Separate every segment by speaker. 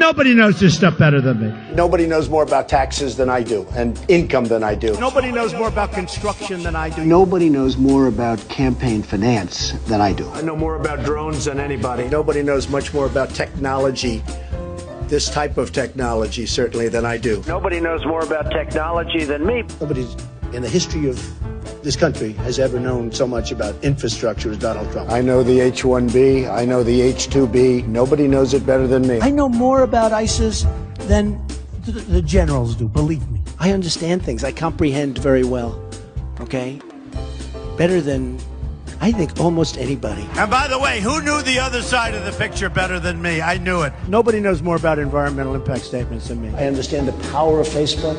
Speaker 1: Nobody knows this stuff better than me.
Speaker 2: Nobody knows more about taxes than I do and income than I do.
Speaker 3: Nobody knows more about construction than I do.
Speaker 4: Nobody knows more about campaign finance than I do.
Speaker 2: I know more about drones than anybody. Nobody knows much more about technology, this type of technology, certainly, than I do.
Speaker 5: Nobody knows more about technology than me.
Speaker 2: Nobody in the history of this country has ever known so much about infrastructure as Donald Trump. I know the H-1B. I know the H-2B. Nobody knows it better than me.
Speaker 3: I know more about ISIS than the generals do, believe me. I understand things. I comprehend very well, okay? Better than, I think, almost anybody.
Speaker 1: And by the way, who knew the other side of the picture better than me? I knew it.
Speaker 3: Nobody knows more about environmental impact statements than me.
Speaker 2: I understand the power of Facebook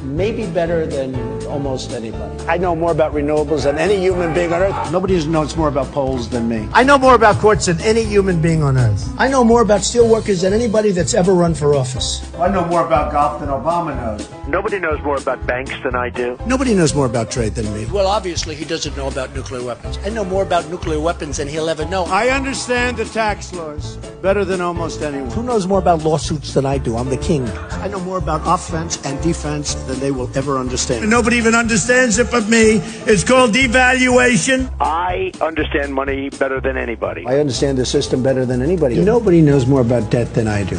Speaker 2: maybe better than almost anybody. I know more about renewables than any human being on earth.
Speaker 3: Nobody knows more about polls than me.
Speaker 1: I know more about courts than any human being on earth.
Speaker 3: I know more about steelworkers than anybody that's ever run for office.
Speaker 1: I know more about golf than Obama knows.
Speaker 5: Nobody knows more about banks than I do.
Speaker 2: Nobody knows more about trade than me.
Speaker 3: Well, obviously, he doesn't know about nuclear weapons. I know more about nuclear weapons than he'll ever know.
Speaker 1: I understand the tax laws better than almost anyone.
Speaker 3: Who knows more about lawsuits than I do? I'm the king. I know more about offense and defense than they will ever understand.
Speaker 1: Nobody even understands it but me. It's called devaluation.
Speaker 5: I understand money better than anybody.
Speaker 2: I understand the system better than anybody. Nobody knows more about debt than I do.